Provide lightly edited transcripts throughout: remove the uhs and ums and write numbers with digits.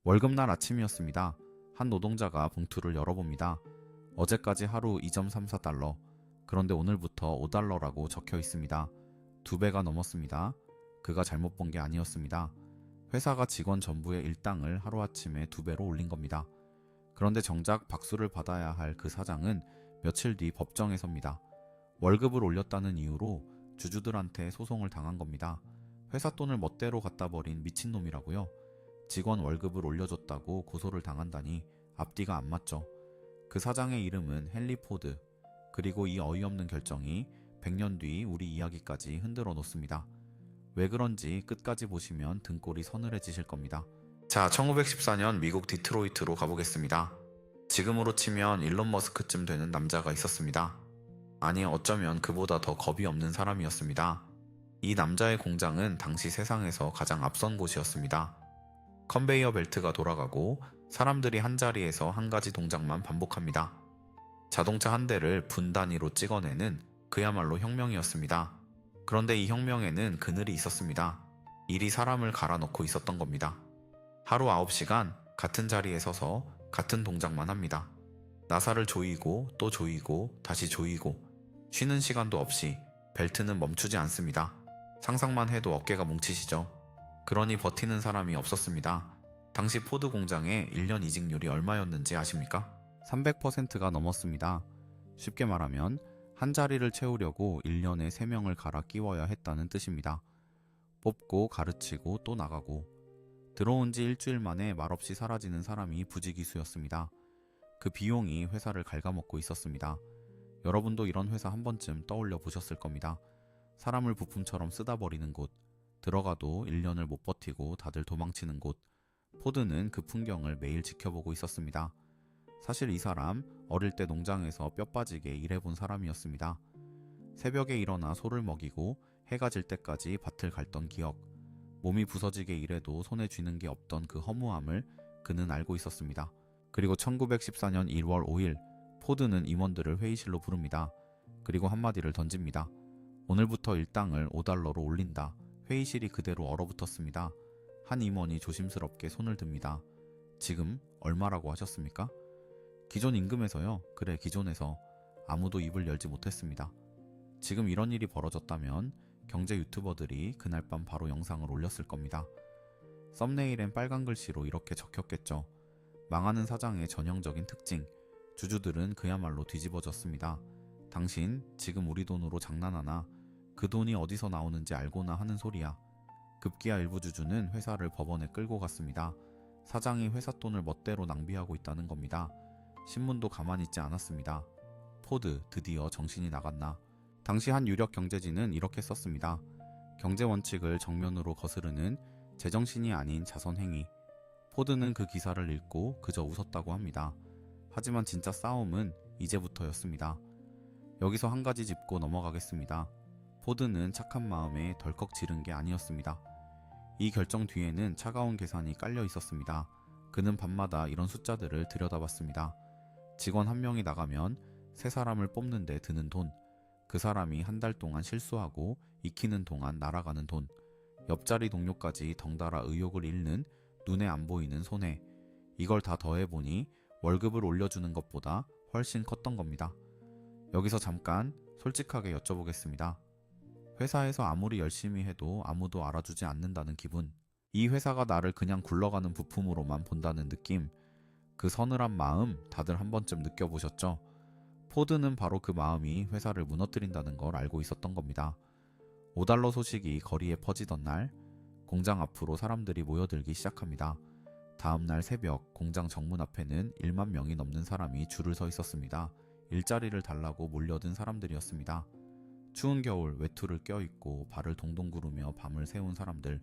월급날 아침이었습니다. 한 노동자가 봉투를 열어봅니다. 어제까지 하루 2.34달러, 그런데 오늘부터 5달러라고 적혀 있습니다. 2배가 넘었습니다. 그가 잘못 본 게 아니었습니다. 회사가 직원 전부의 일당을 하루아침에 2배로 올린 겁니다. 그런데 정작 박수를 받아야 할 그 사장은 며칠 뒤 법정에 섭니다. 월급을 올렸다는 이유로 주주들한테 소송을 당한 겁니다. 회사 돈을 멋대로 갖다 버린 미친놈이라고요. 직원 월급을 올려줬다고 고소를 당한다니 앞뒤가 안 맞죠. 그 사장의 이름은 헨리 포드. 그리고 이 어이없는 결정이 100년 뒤 우리 이야기까지 흔들어 놓습니다. 왜 그런지 끝까지 보시면 등골이 서늘해지실 겁니다. 자, 1914년 미국 디트로이트로 가보겠습니다. 지금으로 치면 일론 머스크쯤 되는 남자가 있었습니다. 아니, 어쩌면 그보다 더 겁이 없는 사람이었습니다. 이 남자의 공장은 당시 세상에서 가장 앞선 곳이었습니다. 컨베이어 벨트가 돌아가고 사람들이 한자리에서 한 가지 동작만 반복합니다. 자동차 한 대를 분 단위로 찍어내는 그야말로 혁명이었습니다. 그런데 이 혁명에는 그늘이 있었습니다. 일이 사람을 갈아넣고 있었던 겁니다. 하루 9시간 같은 자리에 서서 같은 동작만 합니다. 나사를 조이고 또 조이고 다시 조이고 쉬는 시간도 없이 벨트는 멈추지 않습니다. 상상만 해도 어깨가 뭉치시죠? 그러니 버티는 사람이 없었습니다. 당시 포드 공장의 1년 이직률이 얼마였는지 아십니까? 300%가 넘었습니다. 쉽게 말하면 한 자리를 채우려고 1년에 3명을 갈아 끼워야 했다는 뜻입니다. 뽑고 가르치고 또 나가고 들어온 지 일주일 만에 말없이 사라지는 사람이 부지기수였습니다. 그 비용이 회사를 갉아먹고 있었습니다. 여러분도 이런 회사 한 번쯤 떠올려 보셨을 겁니다. 사람을 부품처럼 쓰다 버리는 곳, 들어가도 1년을 못 버티고 다들 도망치는 곳. 포드는 그 풍경을 매일 지켜보고 있었습니다. 사실 이 사람 어릴 때 농장에서 뼈 빠지게 일해본 사람이었습니다. 새벽에 일어나 소를 먹이고 해가 질 때까지 밭을 갉던 기억, 몸이 부서지게 일해도 손에 쥐는 게 없던 그 허무함을 그는 알고 있었습니다. 그리고 1914년 1월 5일 포드는 임원들을 회의실로 부릅니다. 그리고 한마디를 던집니다. 오늘부터 일당을 5달러로 올린다. 회의실이 그대로 얼어붙었습니다. 한 임원이 조심스럽게 손을 듭니다. 지금 얼마라고 하셨습니까? 기존 임금에서요. 그래, 기존에서. 아무도 입을 열지 못했습니다. 지금 이런 일이 벌어졌다면 경제 유튜버들이 그날 밤 바로 영상을 올렸을 겁니다. 썸네일엔 빨간 글씨로 이렇게 적혔겠죠. 망하는 사장의 전형적인 특징. 주주들은 그야말로 뒤집어졌습니다. 당신 지금 우리 돈으로 장난하나? 그 돈이 어디서 나오는지 알고나 하는 소리야. 급기야 일부 주주는 회사를 법원에 끌고 갔습니다. 사장이 회사 돈을 멋대로 낭비하고 있다는 겁니다. 신문도 가만히 있지 않았습니다. 포드 드디어 정신이 나갔나. 당시 한 유력 경제지는 이렇게 썼습니다. 경제 원칙을 정면으로 거스르는 제정신이 아닌 자선행위. 포드는 그 기사를 읽고 그저 웃었다고 합니다. 하지만 진짜 싸움은 이제부터였습니다. 여기서 한 가지 짚고 넘어가겠습니다. 포드는 착한 마음에 덜컥 지른 게 아니었습니다. 이 결정 뒤에는 차가운 계산이 깔려 있었습니다. 그는 밤마다 이런 숫자들을 들여다봤습니다. 직원 한 명이 나가면 세 사람을 뽑는 데 드는 돈, 그 사람이 한 달 동안 실수하고 익히는 동안 날아가는 돈, 옆자리 동료까지 덩달아 의욕을 잃는 눈에 안 보이는 손해, 이걸 다 더해보니 월급을 올려주는 것보다 훨씬 컸던 겁니다. 여기서 잠깐 솔직하게 여쭤보겠습니다. 회사에서 아무리 열심히 해도 아무도 알아주지 않는다는 기분, 이 회사가 나를 그냥 굴러가는 부품으로만 본다는 느낌, 그 서늘한 마음 다들 한 번쯤 느껴보셨죠? 포드는 바로 그 마음이 회사를 무너뜨린다는 걸 알고 있었던 겁니다. 5달러 소식이 거리에 퍼지던 날, 공장 앞으로 사람들이 모여들기 시작합니다. 다음날 새벽 공장 정문 앞에는 1만 명이 넘는 사람이 줄을 서 있었습니다. 일자리를 달라고 몰려든 사람들이었습니다. 추운 겨울 외투를 껴입고 발을 동동 구르며 밤을 새운 사람들.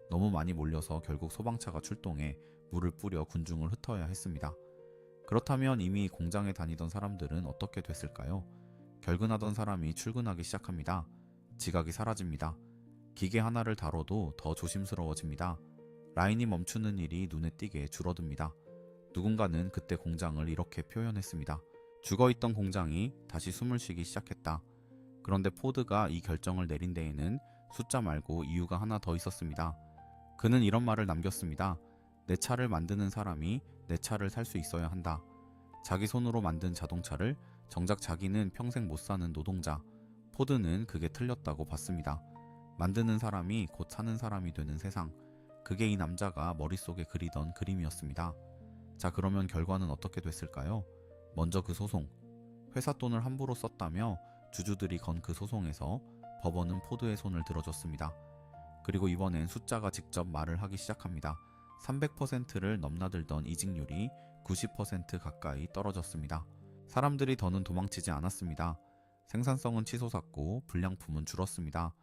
너무 많이 몰려서 결국 소방차가 출동해 물을 뿌려 군중을 흩어야 했습니다. 그렇다면 이미 공장에 다니던 사람들은 어떻게 됐을까요? 결근하던 사람이 출근하기 시작합니다. 지각이 사라집니다. 기계 하나를 다뤄도 더 조심스러워집니다. 라인이 멈추는 일이 눈에 띄게 줄어듭니다. 누군가는 그때 공장을 이렇게 표현했습니다. 죽어있던 공장이 다시 숨을 쉬기 시작했다. 그런데 포드가 이 결정을 내린 데에는 숫자 말고 이유가 하나 더 있었습니다. 그는 이런 말을 남겼습니다. 내 차를 만드는 사람이 내 차를 살 수 있어야 한다. 자기 손으로 만든 자동차를 정작 자기는 평생 못 사는 노동자. 포드는 그게 틀렸다고 봤습니다. 만드는 사람이 곧 사는 사람이 되는 세상. 그게 이 남자가 머릿속에 그리던 그림이었습니다. 자, 그러면 결과는 어떻게 됐을까요? 먼저 그 소송. 회사 돈을 함부로 썼다며 주주들이 건 그 소송에서 법원은 포드의 손을 들어줬습니다. 그리고 이번엔 숫자가 직접 말을 하기 시작합니다. 300%를 넘나들던 이직률이 90% 가까이 떨어졌습니다. 사람들이 더는 도망치지 않았습니다. 생산성은 치솟았고 불량품은 줄었습니다.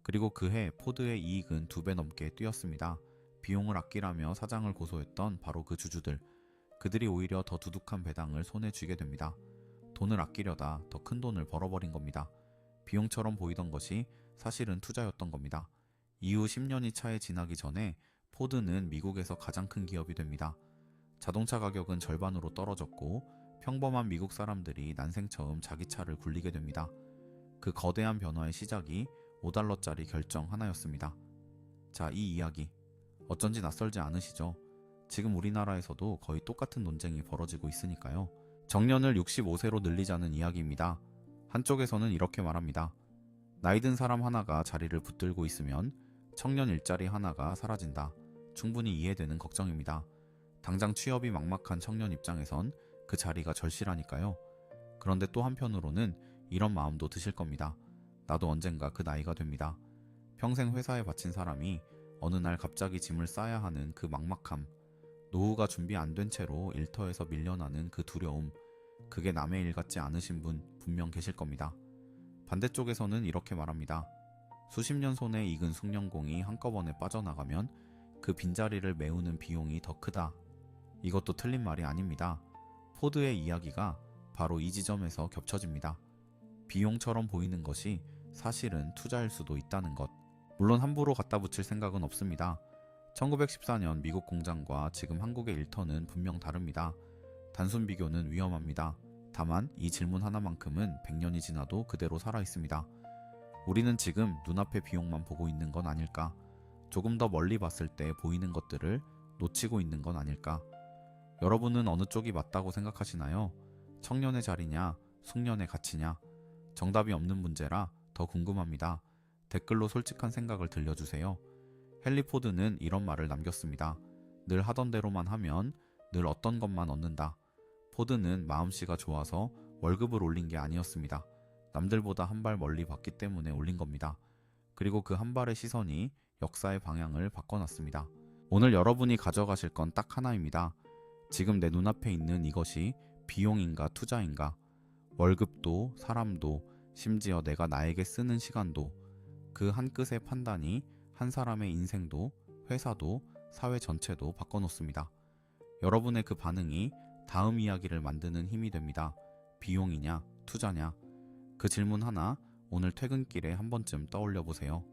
그리고 그해 포드의 이익은 2배 넘게 뛰었습니다. 비용을 아끼라며 사장을 고소했던 바로 그 주주들. 그들이 오히려 더 두둑한 배당을 손에 쥐게 됩니다. 돈을 아끼려다 더 큰 돈을 벌어버린 겁니다. 비용처럼 보이던 것이 사실은 투자였던 겁니다. 이후 10년이 차에 지나기 전에 포드는 미국에서 가장 큰 기업이 됩니다. 자동차 가격은 절반으로 떨어졌고 평범한 미국 사람들이 난생 처음 자기 차를 굴리게 됩니다. 그 거대한 변화의 시작이 $5짜리 결정 하나였습니다. 자, 이 이야기 어쩐지 낯설지 않으시죠? 지금 우리나라에서도 거의 똑같은 논쟁이 벌어지고 있으니까요. 정년을 65세로 늘리자는 이야기입니다. 한쪽에서는 이렇게 말합니다. 나이 든 사람 하나가 자리를 붙들고 있으면 청년 일자리 하나가 사라진다. 충분히 이해되는 걱정입니다. 당장 취업이 막막한 청년 입장에선 그 자리가 절실하니까요. 그런데 또 한편으로는 이런 마음도 드실 겁니다. 나도 언젠가 그 나이가 됩니다. 평생 회사에 바친 사람이 어느 날 갑자기 짐을 싸야 하는 그 막막함, 노후가 준비 안 된 채로 일터에서 밀려나는 그 두려움, 그게 남의 일 같지 않으신 분 분명 계실 겁니다. 반대쪽에서는 이렇게 말합니다. 수십 년 손에 익은 숙련공이 한꺼번에 빠져나가면 그 빈자리를 메우는 비용이 더 크다. 이것도 틀린 말이 아닙니다. 포드의 이야기가 바로 이 지점에서 겹쳐집니다. 비용처럼 보이는 것이 사실은 투자일 수도 있다는 것. 물론 함부로 갖다 붙일 생각은 없습니다. 1914년 미국 공장과 지금 한국의 일터는 분명 다릅니다. 단순 비교는 위험합니다. 다만 이 질문 하나만큼은 100년이 지나도 그대로 살아있습니다. 우리는 지금 눈앞의 비용만 보고 있는 건 아닐까? 조금 더 멀리 봤을 때 보이는 것들을 놓치고 있는 건 아닐까? 여러분은 어느 쪽이 맞다고 생각하시나요? 청년의 자리냐, 숙련의 가치냐? 정답이 없는 문제라 더 궁금합니다. 댓글로 솔직한 생각을 들려주세요. 헨리 포드는 이런 말을 남겼습니다. 늘 하던 대로만 하면 늘 어떤 것만 얻는다. 포드는 마음씨가 좋아서 월급을 올린 게 아니었습니다. 남들보다 한 발 멀리 봤기 때문에 올린 겁니다. 그리고 그 한 발의 시선이 역사의 방향을 바꿔놨습니다. 오늘 여러분이 가져가실 건 딱 하나입니다. 지금 내 눈앞에 있는 이것이 비용인가 투자인가? 월급도 사람도 심지어 내가 나에게 쓰는 시간도 그 한 끗의 판단이 한 사람의 인생도 회사도 사회 전체도 바꿔놓습니다. 여러분의 그 반응이 다음 이야기를 만드는 힘이 됩니다. 비용이냐 투자냐? 그 질문 하나 오늘 퇴근길에 한 번쯤 떠올려 보세요.